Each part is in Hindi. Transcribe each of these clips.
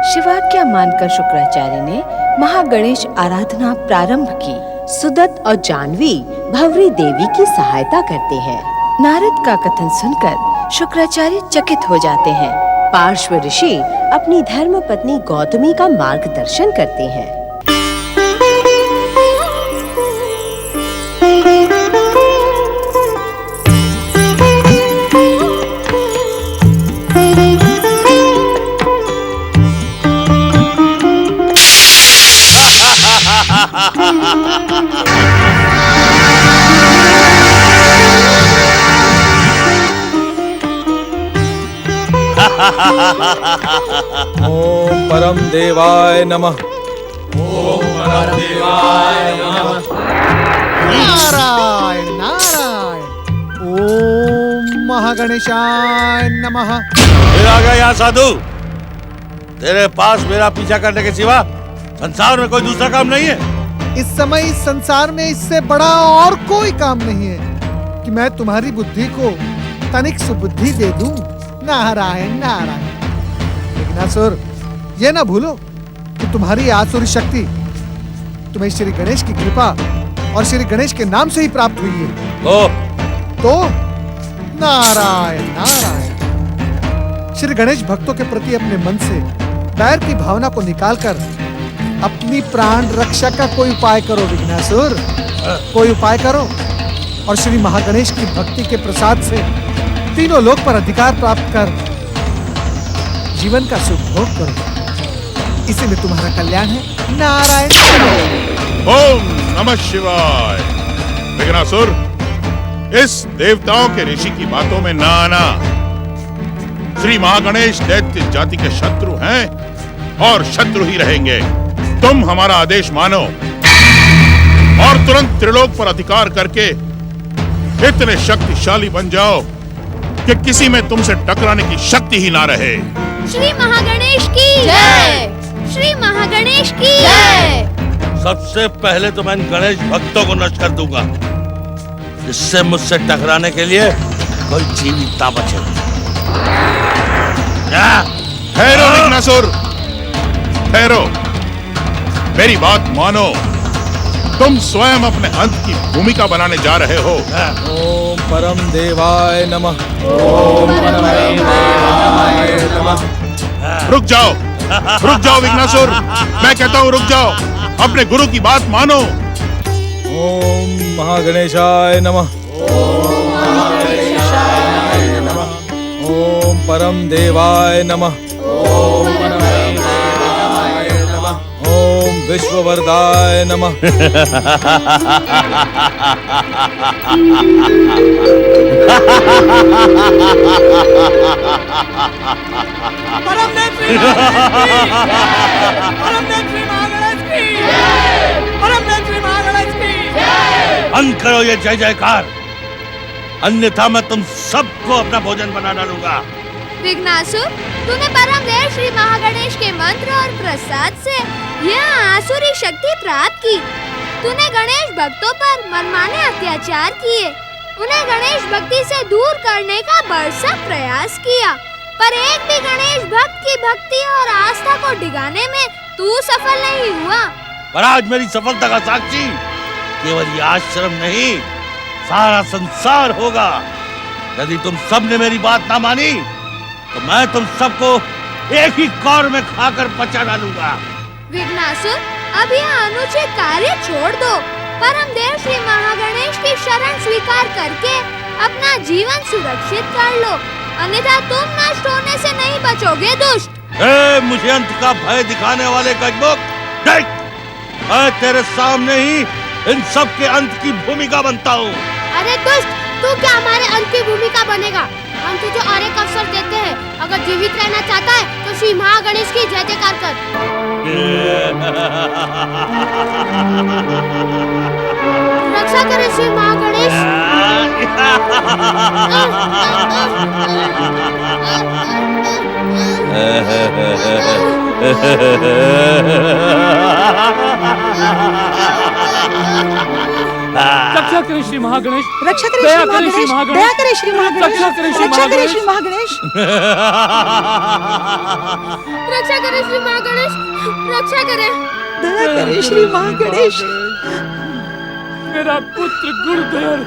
शिवाज्ञा मानकर शुक्राचार्य ने महागणेश आराधना प्रारंभ की। सुदत्त और जाह्नवी भंवरी देवी की सहायता करते हैं। नारद का कथन सुनकर शुक्राचार्य चकित हो जाते हैं। पार्श्व ऋषि अपनी धर्म पत्नी गौतमी का मार्गदर्शन करते हैं। ओम परम देवाय नमः। ओम परम देवाय नमः। नारायण नारायण। ओम महागणेशाय नमः। फिर आ गया यहाँ साधु। तेरे पास मेरा पीछा करने के सिवा संसार में कोई दूसरा काम नहीं है। इस समय इस संसार में इससे बड़ा और कोई काम नहीं है कि मैं तुम्हारी बुद्धि को तनिक सुबुद्धि दे दूं। नारायण नारायण। विघ्नासुर, ये ना भूलो कि तुम्हारी आसुरी शक्ति तुम्हें श्री गणेश की कृपा और श्री गणेश के नाम से ही प्राप्त हुई है। तो नारायण नारायण। श्री गणेश भक्तों के प्रति अपने मन से बैर की भावना को निकालकर अपनी प्राण रक्षा का कोई उपाय करो। विघ्नासुर, कोई उपाय करो और श्री महागणेश की भक्ति के प्रसाद से तीनों लोक पर अधिकार प्राप्त कर जीवन का सुख भोग करो। इसी में तुम्हारा कल्याण है। नारायण। ओम नमः शिवाय। विघ्नासुर, इस देवताओं के ऋषि की बातों में ना आना। श्री महागणेश दैत्य जाति के शत्रु हैं और शत्रु ही रहेंगे। तुम हमारा आदेश मानो और तुरंत त्रिलोक पर अधिकार करके इतने शक्तिशाली बन जाओ कि किसी में तुमसे टकराने की शक्ति ही ना रहे। श्री महागणेश की जय। श्री महागणेश की जय। सबसे पहले तो मैं इन गणेश भक्तों को नष्ट कर दूंगा, जिससे मुझसे टकराने के लिए कोई जीवित ना बचे। ठहरो विघ्नासुर, ठहरो। मेरी बात मानो। तुम स्वयं अपने अंत की भूमिका बनाने जा रहे हो। ओम परम देवाय नमः। ओम परम देवाय नमः। रुक जाओ विघ्नासुर। मैं कहता हूँ रुक जाओ। अपने गुरु की बात मानो। ओम महागणेशाय नमः। ओम महागणेशाय नमः। ओम परम देवाय नमः। ओम परम देवाय नमः। ओम विश्ववरदाय नमः। बंद करो ये जय जयकार, अन्यथा मैं तुम सबको अपना भोजन बना डालूंगा। विघ्नासुर, तूने परम देव श्री महागणेश के मंत्र और प्रसाद से यह आसुरी शक्ति प्राप्त की। तूने गणेश भक्तों पर मनमाने अत्याचार किए, उन्हें गणेश भक्ति से दूर करने का भरसक प्रयास किया, पर एक भी गणेश भक्त की भक्ति और आस्था को डिगाने में तू सफल नहीं हुआ। पर आज मेरी सफलता का साक्षी केवल ये आश्रम नहीं, सारा संसार होगा। यदि तुम सब ने मेरी बात ना मानी तो मैं तुम सबको एक ही कौर में खाकर पचा डालूंगा। विघ्नासुर, अब यह अनुचित कार्य छोड़ दो। परम देव श्री महागणेश की शरण स्वीकार करके अपना जीवन सुरक्षित कर लो, अन्यथा तुम नष्ट होने से नहीं बचोगे। दुष्ट, मुझे अंत का भय दिखाने वाले गजमुख, देख, मैं तेरे सामने ही इन सब के अंत की भूमिका बनता हूँ। अरे दुष्ट, तू क्या हमारे अंत की भूमिका बनेगा? हम तुझे और एक अवसर देते हैं। अगर जीवित रहना चाहता है तो श्री महागणेश की जय जयकार कर। रक्षा करे श्री महागणेश। रक्षक, करें श्री महागणेश, रक्षा करें दया श्री करें श्री महागणेश, महागणेश, दया करें श्री महागणेश, रक्षा करें श्री रक्षा करें श्री महागणेश। महागणेश, रक्षा करें श्री महागणेश, रक्षा करें। दया करें श्री महागणेश। मेरा पुत्र गुरुधर।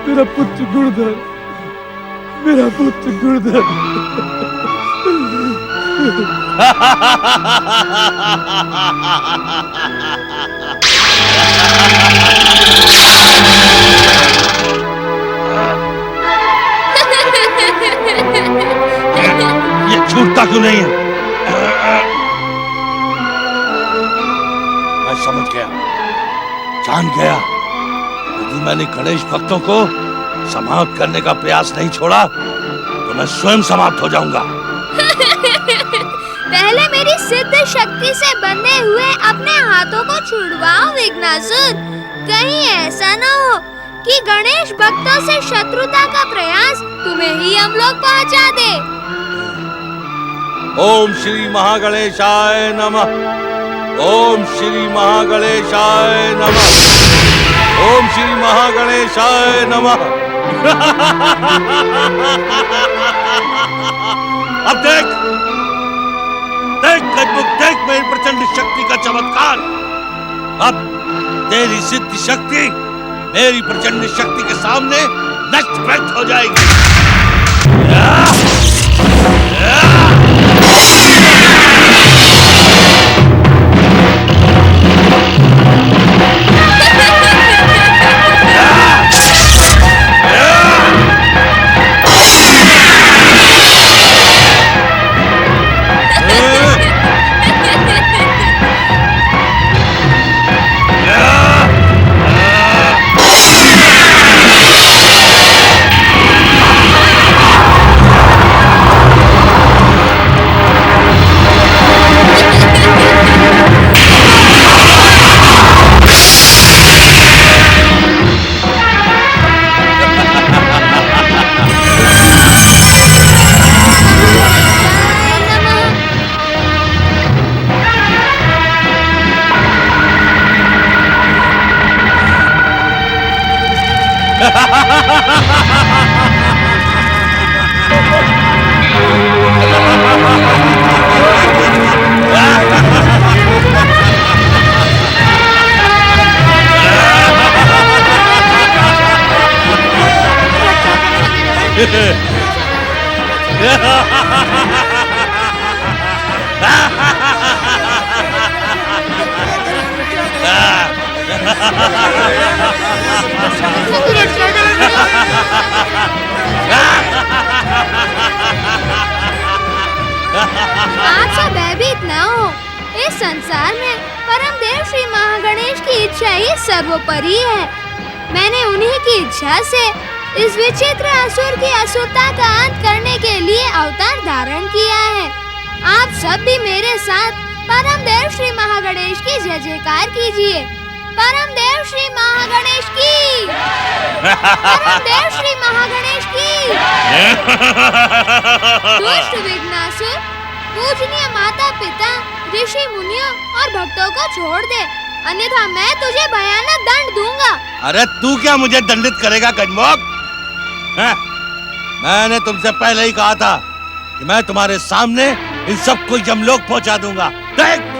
मेरा पुत्र गुरुधर, मेरा पुत्र गुरुधर। ये छूटता क्यों नहीं है? मैं समझ गया, जान गया। यदि मैंने गणेश भक्तों को समाप्त करने का प्रयास नहीं छोड़ा तो मैं स्वयं समाप्त हो जाऊंगा। पहले मेरी सिद्ध शक्ति से बंधे हुए अपने हाथों को छुड़वाओ विघ्नासुर। कहीं ऐसा न हो कि गणेश भक्तों से शत्रुता का प्रयास तुम्हें ही हम लोग पहुंचा दे। ओम श्री महागणेशाय नमः। ओम श्री महागणेशाय नमः। ओम श्री महागणेशाय नमः। अब देख देख मेरी प्रचंड शक्ति का चमत्कार। अब तेरी सिद्ध शक्ति मेरी प्रचंड शक्ति के सामने नष्ट भ्रष्ट हो जाएगी। आप सब भयभीत न हो। इस संसार में परम देव श्री महागणेश की इच्छा ही सर्वोपरि है। मैंने उन्हीं की इच्छा से इस विचित्र असुर की असुरता का अंत करने के लिए अवतार धारण किया है। आप सब भी मेरे साथ परम देव श्री महागणेश की जय जयकार कीजिए। परम देव श्री महागणेश की, परम देव श्री महागणेश की। दुष्ट विघ्नासुर, पूजनीय माता पिता, ऋषि मुनियों और भक्तों को छोड़ दे, अन्यथा मैं तुझे भयानक दंड दूंगा। अरे तू क्या मुझे दंडित करेगा गजमोक? मैंने तुमसे पहले ही कहा था कि मैं तुम्हारे सामने इन सबको यमलोक पहुंचा दूंगा। देख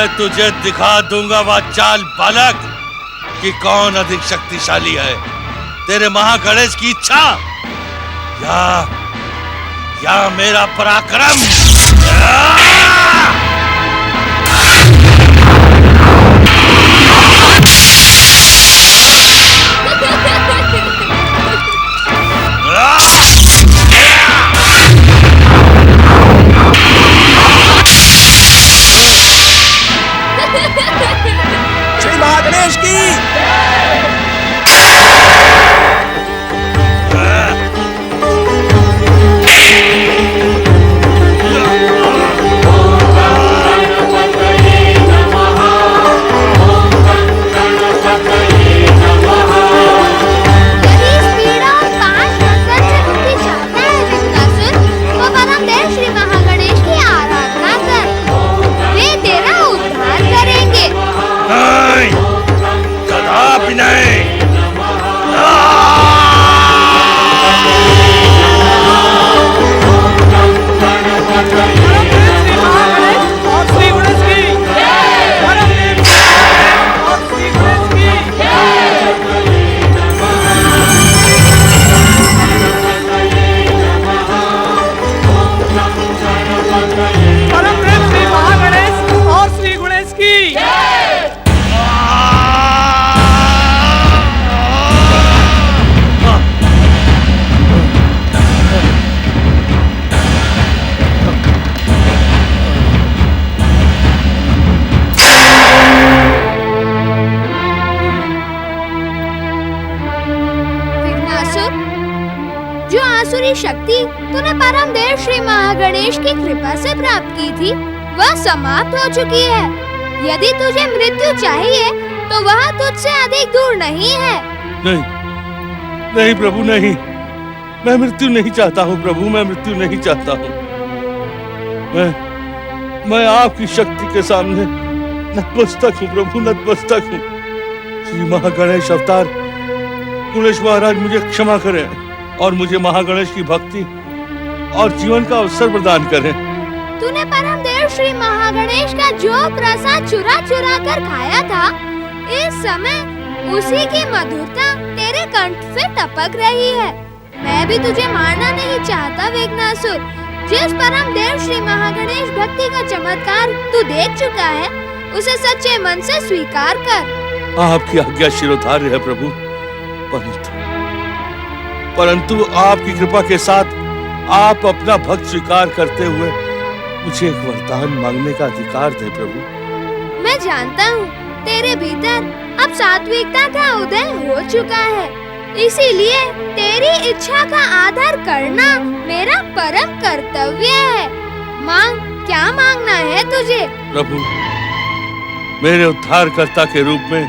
मैं तुझे दिखा दूंगा वह चाल बालक कि कौन अधिक शक्तिशाली है, तेरे महागणेश की इच्छा या मेरा पराक्रम। श्री महागणेश की शक्ति तूने परमदेव श्री महागणेश की कृपा से प्राप्त की थी, वह समाप्त हो चुकी है। यदि तुझे मृत्यु चाहिए तो वह तुझसे अधिक दूर नहीं है। नहीं, नहीं प्रभु नहीं, मैं मृत्यु नहीं चाहता हूँ प्रभु, मैं मृत्यु नहीं चाहता हूँ। मैं आपकी शक्ति के सामने नतमस्तक हूँ प्रभु, नतमस्तक हूँ। श्री महागणेश अवतार गणेश महाराज मुझे क्षमा करें और मुझे महागणेश की भक्ति और जीवन का अवसर प्रदान करें। तूने परमदेव श्री महागणेश का जो प्रसाद चुरा चुरा कर खाया था, इस समय उसी की मधुरता तेरे कंठ से टपक रही है। मैं भी तुझे मारना नहीं चाहता विघ्नासुर। जिस परमदेव श्री महागणेश भक्ति का चमत्कार तू देख चुका है, उसे सच्चे मन से स्वीकार कर। आपकी आज्ञा शिरोधार्य है प्रभु, परंतु आपकी कृपा के साथ आप अपना भक्त स्वीकार करते हुए मुझे एक वरदान मांगने का अधिकार दे प्रभु। मैं जानता हूँ तेरे भीतर अब सात्विकता का उदय हो चुका है, इसीलिए तेरी इच्छा का आदर करना मेरा परम कर्तव्य है। मांग, क्या मांगना है तुझे? प्रभु, मेरे उद्धारकर्ता के रूप में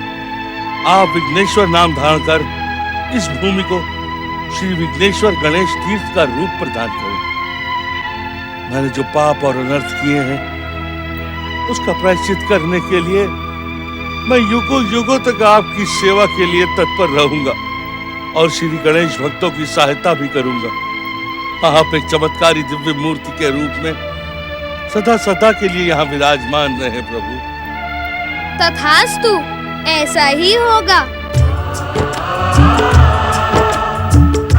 आप विघ्नेश्वर नाम धारण कर इस भूमि को श्री विघ्नेश्वर गणेश तीर्थ का रूप प्रदान करें। मैंने जो पाप और अनर्थ किए हैं उसका प्रायश्चित करने के लिए मैं युगों युगों तक आपकी सेवा के लिए तत्पर रहूंगा और श्री गणेश भक्तों की सहायता भी करूंगा। आप एक चमत्कारी दिव्य मूर्ति के रूप में सदा सदा के लिए यहाँ विराजमान रहे प्रभु। तथास्तु, ऐसा ही होगा।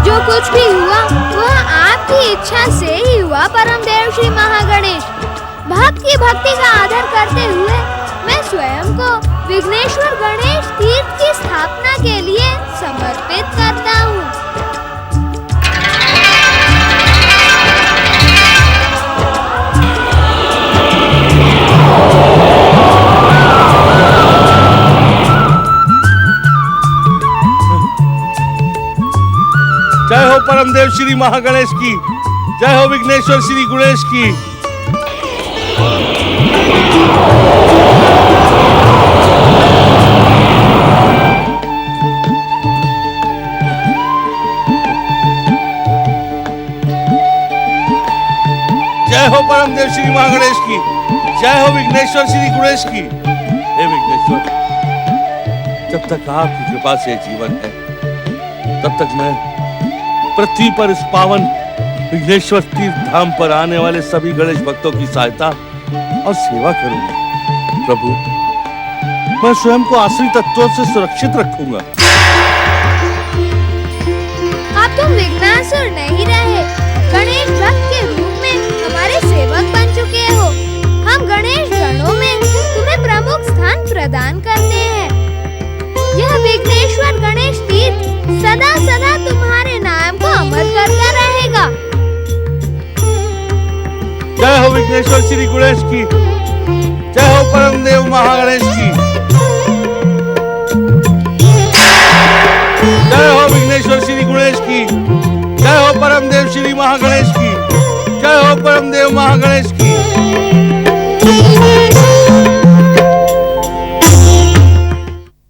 जो कुछ भी हुआ वह आपकी इच्छा से ही हुआ परमदेव श्री महागणेश। भक्त की भक्ति का आदर करते हुए मैं स्वयं को विघ्नेश्वर गणेश तीर्थ की स्थापना के लिए समर्पित करता हूँ। जय हो परमदेव श्री महागणेश की, जय हो विघ्नेश्वर श्री गणेश की। जय हो परमदेव श्री महागणेश की, जय हो विघ्नेश्वर श्री गणेश की। हे विघ्नेश्वर, जब तक आपकी कृपा से जीवन है तब तक मैं पृथ्वी पर इस पावन विघ्नेश्वर तीर्थ धाम पर आने वाले सभी गणेश भक्तों की सहायता और सेवा करूंगा। प्रभु, मैं स्वयं को आसुरी तत्वों से सुरक्षित रखूंगा। अब तुम विघ्नासुर नहीं रहे, गणेश भक्त के रूप में हमारे सेवक बन चुके हो। हम गणेश गणों में तुम्हें प्रमुख स्थान प्रदान करते हैं। यह विघ्नेश्वर गणेश तीर्थ सदा सदा तुम्हारे नाम को अमर करता रहेगा। जय हो विघ्नेश्वर श्री गणेश की, जय हो परम देव महागणेश की, जय हो विघ्नेश्वर श्री गणेश की, जय हो परम देव श्री महागणेश की, जय हो परम देव महागणेश की।